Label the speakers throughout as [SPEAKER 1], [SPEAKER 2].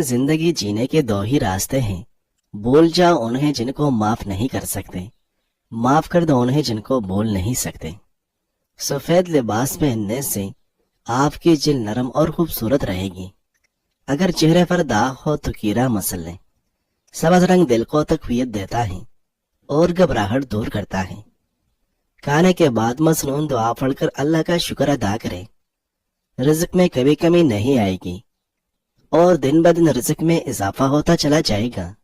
[SPEAKER 1] जिंदगी जीने के दो ही रास्ते हैं, भूल जाओ उन्हें जिनको माफ नहीं कर सकते, माफ कर दो उन्हें जिनको भूल नहीं सकते। सफेद लिबास पहनने से आपकी जिल्द नरम और खूबसूरत रहेगी। अगर चेहरे पर दाग हो तो कीड़ा मसल लें। सब्ज रंग दिल को तकवीयत देता है और घबराहट दूर करता है। खाने के बाद मसनून दुआ पढ़कर अल्लाह का शुक्र अदा करें। रिज़्क में कभी कमी नहीं आएगी और दिन ब दिन रिज़्क में इजाफा होता चला जाएगा।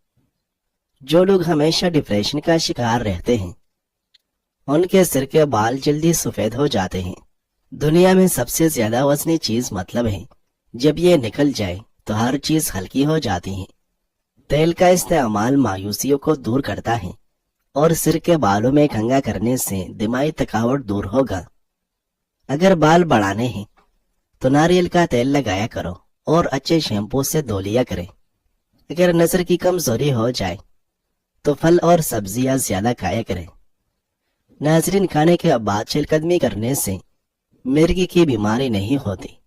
[SPEAKER 1] जो लोग हमेशा डिप्रेशन का शिकार रहते हैं उनके सिर के बाल जल्दी सफेद हो जाते हैं। दुनिया में सबसे ज्यादा वजनी चीज मतलब है, जब ये निकल जाए तो हर चीज हल्की हो जाती है। तेल का इस्तेमाल मायूसियों को दूर करता है और सिर के बालों में कंघा करने से दिमागी थकावट दूर होगा। अगर बाल बढ़ाने हैं तो नारियल का तेल लगाया करो और अच्छे शैम्पू से धो लिया करें। अगर नजर की कमजोरी हो जाए तो फल और सब्जियां ज्यादा खाया करें। नाजरीन, खाने के बाद चहलकदमी करने से मिर्गी की बीमारी नहीं होती।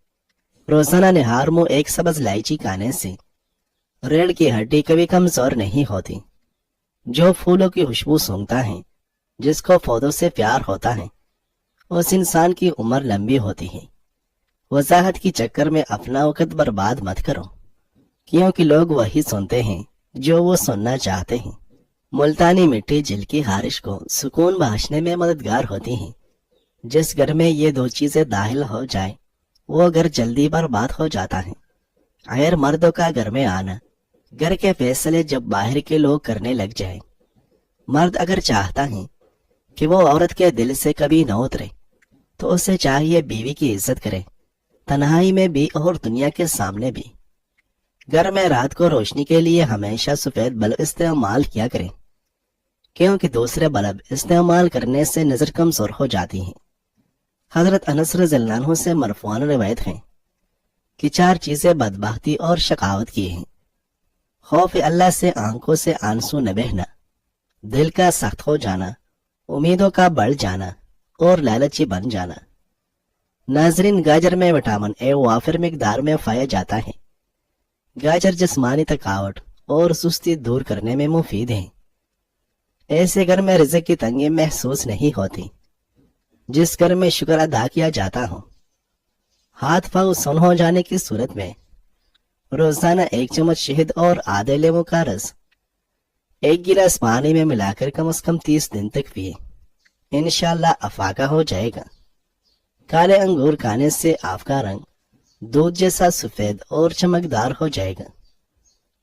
[SPEAKER 1] रोजाना निहार मुंह एक सब्ज इलायची खाने से रीढ़ की हड्डी कभी कमजोर नहीं होती। जो फूलों की खुशबू सूंघता है, जिसको पौधों से प्यार होता है, उस इंसान की उम्र लंबी होती है। वजाहत की चक्कर में अपना वक्त बर्बाद मत करो, क्योंकि लोग वही सुनते हैं जो वो सुनना चाहते हैं। मुल्तानी मिट्टी जिल्द की खारिश को सुकून बख्शने में मददगार होती है। जिस घर में ये दो चीजें दाखिल हो जाए वो घर जल्दी बर्बाद हो जाता है। गैर मर्दों का घर में आना, घर के फैसले जब बाहर के लोग करने लग जाए। मर्द अगर चाहता है कि वो औरत के दिल से कभी न उतरे तो उसे चाहिए बीवी की इज्जत करे, तन्हाई में भी और दुनिया के सामने भी। घर में रात को रोशनी के लिए हमेशा सफेद बल्ब इस्तेमाल किया करें, क्योंकि दूसरे बल्ब इस्तेमाल करने से नजर कमजोर हो जाती है। हजरत अनस रज़ियल्लाहु अन्हु से मरफूआन रिवायत है कि 4 चीजें बदबख्ती और शकावत की हैं। खौफ अल्लाह से आंखों से आंसू न बहना, दिल का सख्त हो जाना, उम्मीदों का बढ़ जाना और लालची बन जाना। नाजरीन, गाजर में विटामिन ए वाफिर मिकदार में पाया जाता है। गाजर जिस्मानी थकावट और सुस्ती दूर करने में मुफीद है। ऐसे घर में रिज़्क की तंगी महसूस नहीं होती। जिस घर में शुक्र अदा किया जाता हो, हाथ पांव सुन हो जाने की सूरत में रोजाना 1 चम्मच शहद और आधे लीमू का रस 1 गिलास पानी में मिलाकर कम से कम 30 दिन तक पिए, इंशाअल्लाह अफाका हो जाएगा। काले अंगूर खाने से आपका रंग दूध जैसा सफेद और चमकदार हो जाएगा।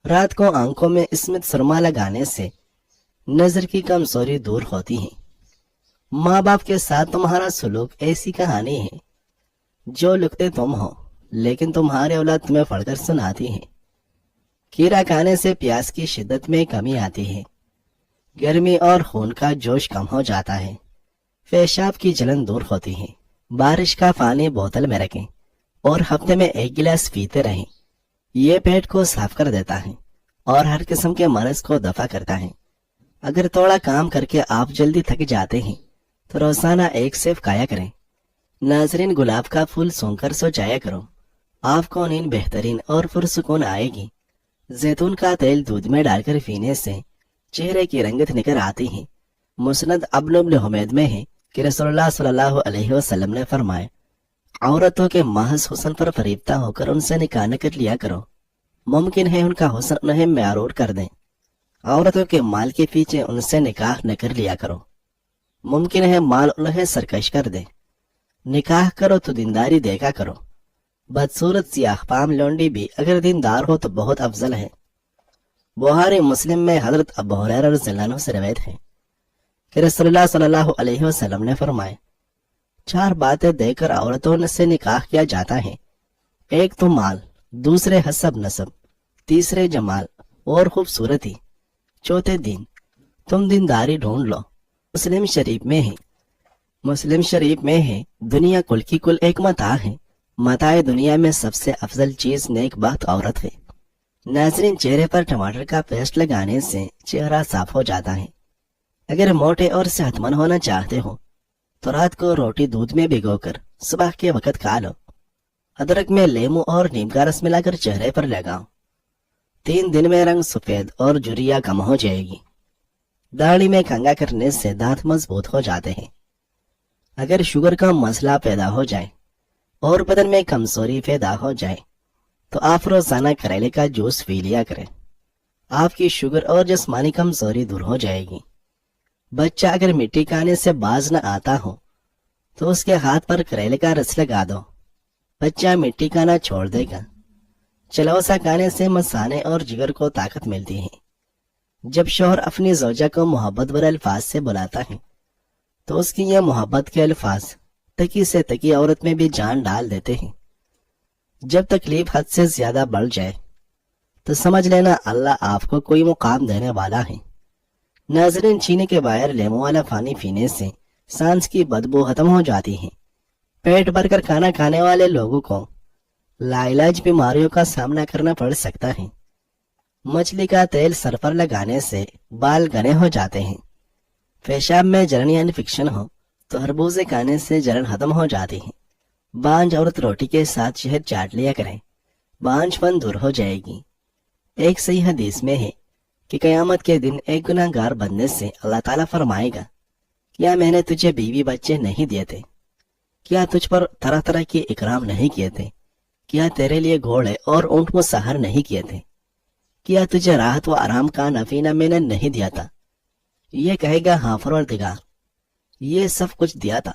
[SPEAKER 1] रात को आंखों में स्मित सुरमा लगाने से नजर की कमजोरी दूर होती है। माँ बाप के साथ तुम्हारा सलूक ऐसी कहानी है जो लिखते तुम हो, लेकिन तुम्हारे औलाद तुम्हें पढ़कर सुनाती है। कीड़ा खाने से प्यास की शिद्दत में कमी आती है, गर्मी और खून का जोश कम हो जाता है, पेशाब की जलन दूर होती है। बारिश का पानी बोतल में रखें और हफ्ते में 1 गिलास पीते रहें। ये पेट को साफ कर देता है और हर किस्म के मर्ज को दफा करता है। अगर थोड़ा काम करके आप जल्दी थक जाते हैं तो रोजाना 1 सेब खाया करें। नाजरीन, गुलाब का फूल सूंघकर सो जाया करो, आपको नींद बेहतरीन और पुरसुकून आएगी। जैतून का तेल दूध में डालकर पीने से चेहरे की रंगत निकल आती है। मुस्नद इब्न हुमैद में है कि रसूलुल्लाह सल्लल्लाहु अलैहि वसल्लम ने फरमाया, औरतों के महज हुस्न पर फरीबता होकर उनसे निकाह न कर लिया करो, मुमकिन है उनका हुस्न उन्हें मरूर कर दें। औरतों के माल के पीछे उनसे निकाह न कर लिया करो, मुमकिन है माल उन्हें सरकश कर दे। निकाह करो तो दीनदारी देखा करो। बदसूरत सियाहपाम लौंडी भी अगर दीनदार हो तो बहुत अफजल है। बुखारी मुस्लिम में हजरत अबू हुरैरा रज़ियल्लाहु अन्हु से रिवायत है कि रसूलुल्लाह सल्लल्लाहु अलैहि वसल्लम ने फरमाया, 4 बातें देकर औरतों से निकाह किया जाता है। 1 तो माल, दूसरे हसब नसब, तीसरे जमाल और खूबसूरती, चौथे दिन। तुम दीनदारी ढूंढ लो। मुस्लिम शरीफ में है दुनिया कुल की कुल एक मता है, मताए दुनिया में सबसे अफजल चीज नेकबख्त औरत है। नाज़रीन, चेहरे पर टमाटर का पेस्ट लगाने से चेहरा साफ हो जाता है। अगर मोटे और सेहतमंद होना चाहते हो तो रात को रोटी दूध में भिगोकर सुबह के वक्त खा लो। अदरक में लेमू और नीम का रस मिलाकर चेहरे पर लगाओ। 3 दिन में रंग सफेद और झुर्रियां कम हो जाएगी। दाढ़ी में कंघा करने से दांत मजबूत हो जाते हैं। अगर शुगर का मसला पैदा हो जाए और बदन में कमजोरी पैदा हो जाए तो आप रोजाना करेले का जूस पी लिया करें। आपकी शुगर और जिस्मानी कमजोरी दूर हो जाएगी। बच्चा अगर मिट्टी खाने से बाज न आता हो तो उसके हाथ पर करेले का रस लगा दो, बच्चा मिट्टी खाना छोड़ देगा। चलौसा खाने से मसाने और जिगर को ताकत मिलती है। जब शौहर अपनी ज़ौजा को मोहब्बत भरे अल्फाज से बुलाता है तो उसकी ये मोहब्बत के अल्फाज तकी से तकी औरत में भी जान डाल देते हैं। जब तकलीफ हद से ज्यादा बढ़ जाए तो समझ लेना अल्लाह आपको कोई मुकाम देने वाला है। नाज़रीन, चीनी के बाहर लेमू वाला पानी पीने से सांस की बदबू खत्म हो जाती है। पेट भरकर खाना खाने वाले लोगों को लाइलाज बीमारियों का सामना करना पड़ सकता है। मछली का तेल सर पर लगाने से बाल घने हो जाते हैं। पेशाब में जलन या इन्फेक्शन हो तो खरबूजे खाने से जलन खत्म हो जाती है। बांझ औरत रोटी के साथ शहद चाट लिया करें, बांझपन दूर हो जाएगी। एक सही हदीस में है कि कयामत के दिन एक गुनाहगार बनने से अल्लाह ताला फरमाएगा, क्या मैंने तुझे बीवी बच्चे नहीं दिए थे? क्या तुझ पर तरह तरह के इकराम नहीं किए थे? क्या तेरे लिए घोड़े और ऊंट मुसहर नहीं किए थे? क्या तुझे राहत व आराम का नफीना मैंने नहीं दिया था? ये कहेगा, हाँ परवरदिगार, ये सब कुछ दिया था।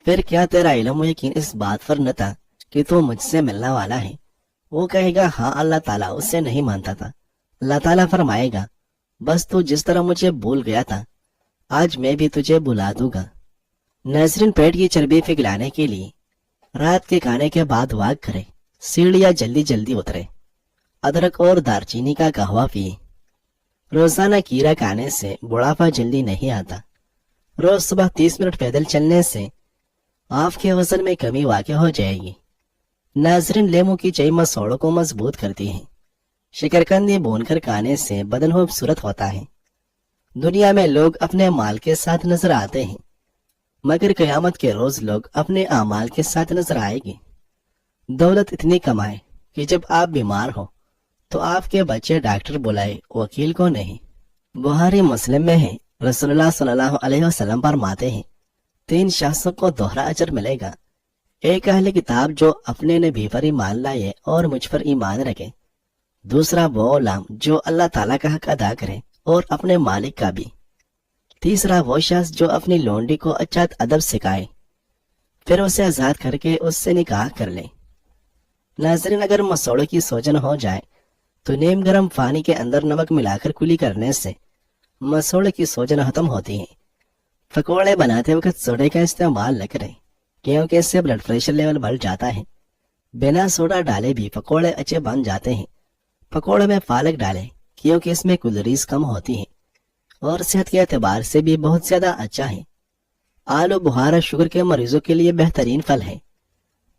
[SPEAKER 1] फिर क्या तेरा इल्म यकीन इस बात पर न था कि तू मुझसे मिलने वाला है? वो कहेगा, हाँ अल्लाह ताला, उससे नहीं मानता था। अल्लाह ताला फरमाएगा, बस तू जिस तरह मुझे भूल गया था आज मैं भी तुझे बुला दूंगा। नाज़रीन, पेट की चर्बी पिघलाने के लिए रात के खाने के बाद वॉक करे, सीढ़ियां जल्दी जल्दी उतरे, अदरक और दालचीनी का कहवा पिए। रोजाना कीड़ा खाने से बुढ़ापा जल्दी नहीं आता। रोज सुबह 30 मिनट पैदल चलने से आपके वजन में कमी वाक़ हो जाएगी। नाज़रीन, लेमू की चई मसोड़ों को मजबूत करती है। शकरकंदी भूनकर खाने से बदन खूबसूरत होता है। दुनिया में लोग अपने माल के साथ नजर आते हैं, मगर कयामत के रोज लोग अपने आमाल के साथ नजर आएंगे। दौलत इतनी कमाए कि जब आप बीमार हो तो आपके बच्चे डॉक्टर बुलाए, वकील को नहीं। बुहारी मुस्लिम में है, रसूलुल्लाह सल्लल्लाहु अलैहि वसल्लम फरमाते हैं, 3 शख्सों को दोहरा अजर मिलेगा। एक अहले किताब जो अपने नबी पर ईमान लाए और मुझ पर ईमान रखे। दूसरा वो गुलाम जो अल्लाह ताला का हक अदा करे और अपने मालिक का भी। तीसरा वो शख्स जो अपनी लोंडी को अच्छा अदब सिखाए, फिर उसे आजाद करके उससे निकाह कर ले। नाज़रीन, अगर मसौड़े की सोजन हो जाए तो नीम गर्म पानी के अंदर नमक मिलाकर कुली करने से मसौड़े की सोजन खत्म होती है। पकौड़े बनाते वक्त सोडे का इस्तेमाल न करें क्योंकि इससे ब्लड प्रेशर लेवल बढ़ जाता है। बिना सोडा डाले भी पकौड़े अच्छे बन जाते हैं। पकौड़े में पालक डालें क्योंकि इसमें कैलोरीज कम होती है और सेहत के एतबार से भी बहुत ज्यादा अच्छा है। आलू बुखारा शुगर के मरीजों के लिए बेहतरीन फल है।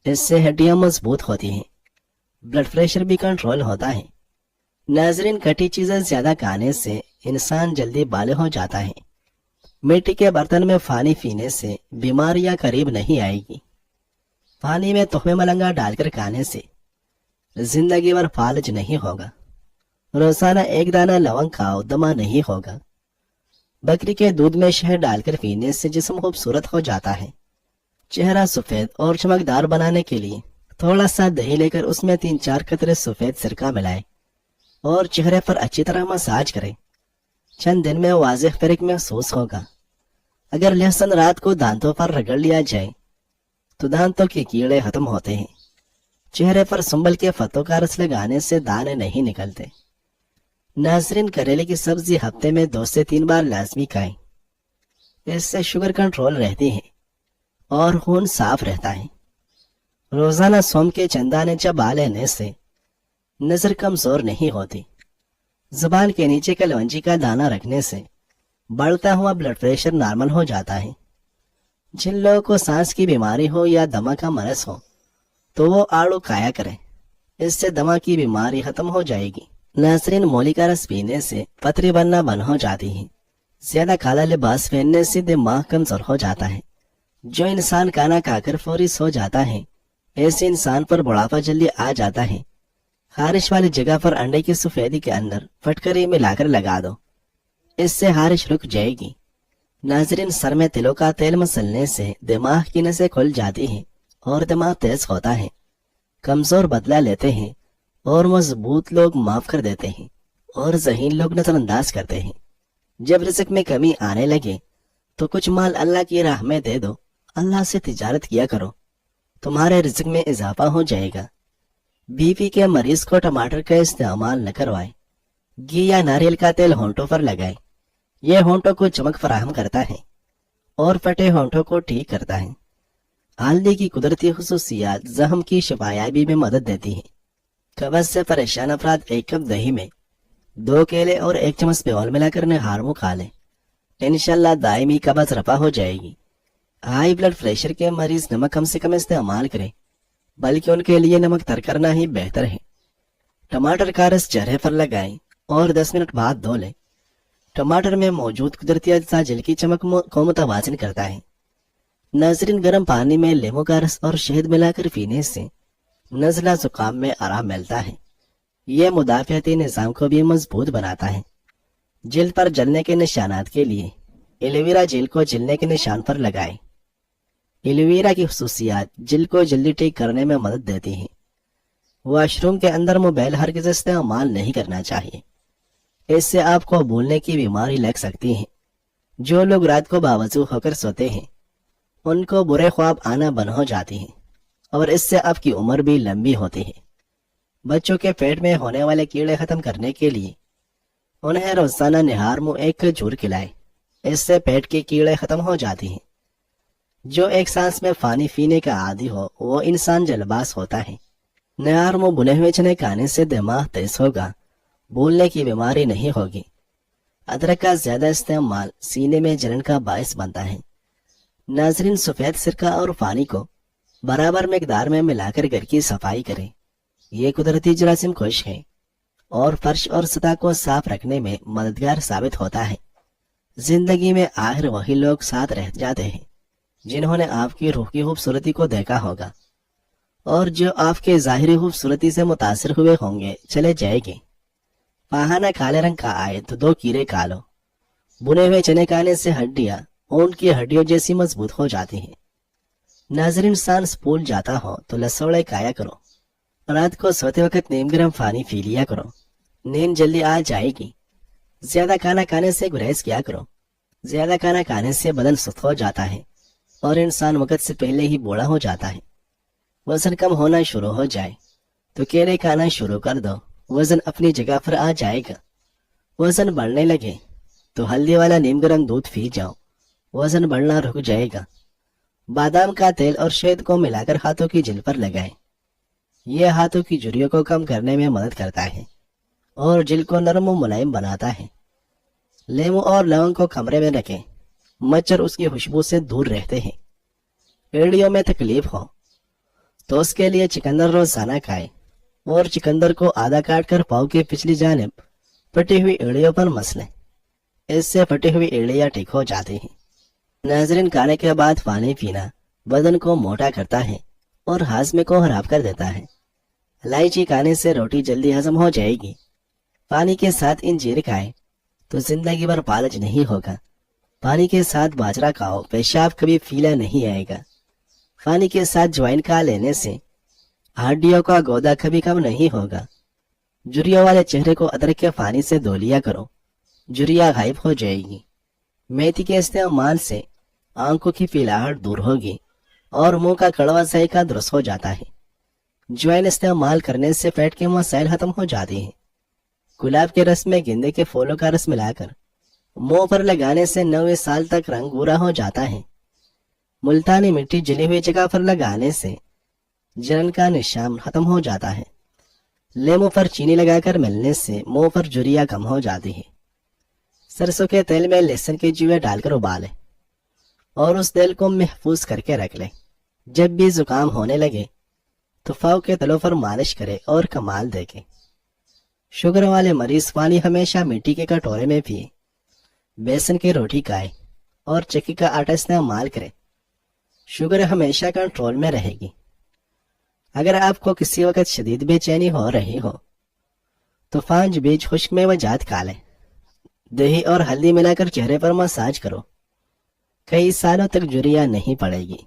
[SPEAKER 1] इससे हड्डियां मजबूत होती हैं, ब्लड प्रेशर भी कंट्रोल होता है। नाज़रीन, खट्टी चीजें ज्यादा खाने से इंसान जल्दी बाले हो जाता है। मिट्टी के बर्तन में पानी पीने से बीमारियां करीब नहीं आएगी। पानी में तुखमे मलंगा डालकर खाने से जिंदगी भर फालज नहीं होगा। रोजाना 1 दाना लवंग खाओ, दमा नहीं होगा। बकरी के दूध में शहद डालकर पीने से जिस्म खूबसूरत हो जाता है। चेहरा सफेद और चमकदार बनाने के लिए थोड़ा सा दही लेकर उसमें 3-4 कतरे सफेद सिरका मिलाएं और चेहरे पर अच्छी तरह मसाज करें। चंद दिन में वाज़ेह फर्क महसूस होगा। अगर लहसुन रात को दांतों पर रगड़ लिया जाए तो दांतों के कीड़े खत्म होते हैं। चेहरे पर संभल के फतों का रस लगाने से दाने नहीं निकलते। नाज़रीन, करेले की सब्जी हफ्ते में 2 से 3 बार लाजमी खाएं। इससे शुगर कंट्रोल रहती है और खून साफ रहता है। रोजाना सोम के चंद दाने चबा लेने से नजर कमजोर नहीं होती। जुबान के नीचे कलवंजी का दाना रखने से बढ़ता हुआ ब्लड प्रेशर नॉर्मल हो जाता है। जिन लोगों को सांस की बीमारी हो या दमा का मरज हो तो वो आड़ू खाया करें, इससे दमा की बीमारी खत्म हो जाएगी। नाज़रीन, मूली का रस पीने से पथरी बनना बंद हो जाती है। ज्यादा काला लिबास पहनने से दिमाग कमजोर हो जाता है। जो इंसान खाना खाकर फौरी सो जाता है, ऐसे इंसान पर बुढ़ापा जल्दी आ जाता है। خارش والی جگہ پر انڈے کی سفیدی کے اندر فٹکری ملا کر لگا دو، اس سے خارش رک جائے گی۔ ناظرین، سر میں تلوں کا تیل مسلنے سے دماغ کی نسیں کھل جاتی ہیں اور دماغ تیز ہوتا ہے، کمزور بدلہ لیتے ہیں اور مضبوط لوگ معاف کر دیتے ہیں اور ذہین لوگ نظر انداز کرتے ہیں۔ جب رزق میں کمی آنے لگے تو کچھ مال اللہ کی راہ میں دے دو، اللہ سے تجارت کیا کرو، تمہارے رزق میں اضافہ ہو جائے گا۔ بی پی کے مریض کو ٹماٹر کا استعمال نہ کروائے، گھی یا ناریل کا تیل ہونٹوں پر لگائے، یہ ہونٹوں کو چمک فراہم کرتا ہے اور پھٹے ہونٹوں کو ٹھیک کرتا ہے۔ ہلدی کی قدرتی خصوصیات زخم کی شفایابی میں مدد دیتی ہیں۔ قبض سے پریشان افراد 1 کپ دہی میں 2 کیلے اور 1 چمچ پیول ملا کر نہار منہ کھا لیں، انشاءاللہ دائمی قبض رفع ہو جائے گی۔ ہائی بلڈ پریشر کے مریض نمک کم سے کم استعمال کریں، بلکہ ان کے لیے نمک تر کرنا ہی بہتر ہے۔ ٹماٹر کا رس چہرے پر لگائیں اور 10 منٹ بعد دھو لیں۔ ٹماٹر میں موجود قدرتی اجزاء جلد کی چمک کو متوازن کرتا ہے۔ ناظرین، گرم پانی میں لیموں کا رس اور شہد ملا کر پینے سے نزلہ زکام میں آرام ملتا ہے، یہ مدافعتی نظام کو بھی مضبوط بناتا ہے۔ جلد پر جلنے کے نشانات کے لیے ایلوویرا جیل کو جلنے کے نشان پر لگائیں۔ ایلوویرا کی خصوصیات جلد کو جلدی ٹھیک کرنے میں مدد دیتی ہیں۔ واش روم کے اندر موبائل ہرگز استعمال نہیں کرنا چاہیے، اس سے آپ کو بھولنے کی بیماری لگ سکتی ہے۔ جو لوگ رات کو باوضو ہو کر سوتے ہیں ان کو برے خواب آنا بند ہو جاتی ہیں اور اس سے آپ کی عمر بھی لمبی ہوتی ہے۔ بچوں کے پیٹ میں ہونے والے کیڑے ختم کرنے کے لیے انہیں روزانہ نہار منہ 1 کھجور کھلائیں، اس سے پیٹ کے کیڑے ختم ہو جاتی ہیں۔ جو ایک سانس میں پانی پینے کا عادی ہو وہ انسان جلباز ہوتا ہے۔ نہار منہ بنے ہوئے چنے کھانے سے دماغ تیز ہوگا، بھولنے کی بیماری نہیں ہوگی۔ ادرک کا زیادہ استعمال سینے میں جلن کا باعث بنتا ہے۔ ناظرین، سفید سرکہ اور پانی کو برابر مقدار میں ملا کر گھر کی صفائی کریں، یہ قدرتی جراثیم کش ہے اور فرش اور سطح کو صاف رکھنے میں مددگار ثابت ہوتا ہے۔ زندگی میں آخر وہی لوگ ساتھ رہ جاتے ہیں جنہوں نے آپ کی روح کی خوبصورتی کو دیکھا ہوگا، اور جو آپ کے ظاہری خوبصورتی سے متاثر ہوئے ہوں گے چلے جائیں گے۔ پہانا کالے رنگ کا آئے تو 2 کیرے کھا لو، بنے ہوئے چنے کھانے سے ہڈیاں اونٹ کی ہڈیوں جیسی مضبوط ہو جاتی ہیں۔ ناظرین، سانس پھول جاتا ہو تو لسوڑے کھایا کرو، رات کو سوتے وقت نیم گرم پانی پی لیا کرو، نیند جلدی آ جائے گی۔ زیادہ کھانا کھانے سے گریز کیا کرو، زیادہ کھانا کھانے سے بدن سست ہو جاتا ہے اور انسان وقت سے پہلے ہی بوڑھا ہو جاتا ہے۔ وزن کم ہونا شروع ہو جائے تو کیلے کھانا شروع کر دو، وزن اپنی جگہ پر آ جائے گا۔ وزن بڑھنے لگے تو ہلدی والا نیم گرم دودھ پی جاؤ، وزن بڑھنا رک جائے گا۔ بادام کا تیل اور شہد کو ملا کر ہاتھوں کی جلد پر لگائیں، یہ ہاتھوں کی جھریوں کو کم کرنے میں مدد کرتا ہے اور جلد کو نرم و ملائم بناتا ہے۔ لیمو اور لونگ کو کمرے میں رکھیں، مچھر اس کی خوشبو سے دور رہتے ہیں۔ ایڑیوں میں تکلیف ہو تو اس کے لیے چکندر روزانہ کھائیں اور چکندر کو آدھا کاٹ کر پاؤں کی پچھلی جانب پھٹی ہوئی ایڑیوں پر مسلیں، اس سے پھٹی ہوئی ایڑیاں ٹھیک ہو جاتی ہیں۔ ناظرین، کھانے کے بعد پانی پینا بدن کو موٹا کرتا ہے اور ہاضمے کو خراب کر دیتا ہے۔ الائچی کھانے سے روٹی جلدی ہضم ہو جائے گی۔ پانی کے ساتھ انجیر کھائیں تو زندگی بھر فالج نہیں ہوگا۔ پانی کے ساتھ باجرہ کھاؤ، پیشاب کبھی پھیلا نہیں آئے گا۔ پانی کے ساتھ جوائن کھا لینے سے ہڈیوں کا گودا کبھی کم نہیں ہوگا۔ جھریوں والے چہرے کو ادرک کے پانی سے دھو لیا کرو، جھریاں غائب ہو جائے گی۔ میتھی کے استعمال سے آنکھوں کی پیلاہٹ دور ہوگی اور منہ کا کڑوا ذائقہ درست ہو جاتا ہے۔ جوائن استعمال کرنے سے پیٹ کے مسائل ختم ہو جاتے ہیں۔ گلاب کے رس میں گیندے کے پھولوں کا رس ملا کر منہ پر لگانے سے 90 سال تک رنگ گورا ہو جاتا ہے۔ ملتانی مٹی جلی ہوئی جگہ پر لگانے سے جلن کا نشان ختم ہو جاتا ہے۔ لیمو پر چینی لگا کر ملنے سے منہ پر جھریاں کم ہو جاتی ہے۔ سرسوں کے تیل میں لہسن کے جوئے ڈال کر ابالیں اور اس تیل کو محفوظ کر کے رکھ لیں۔ جب بھی زکام ہونے لگے تو پاؤں کے تلوں پر مالش کرے اور کمال دیکھیں۔ شوگر والے مریض پانی ہمیشہ مٹی کے کٹورے میں پیے، بیسن کی روٹی کھائے اور چکی کا آٹا استعمال کرے، شوگر ہمیشہ کنٹرول میں رہے گی۔ اگر آپ کو کسی وقت شدید بے چینی ہو رہی ہو تو 5 بیج خشک میوہ جات کھا لیں. دہی اور ہلدی ملا کر چہرے پر مساج کرو. کئی سالوں تک جھریاں نہیں پڑے گی.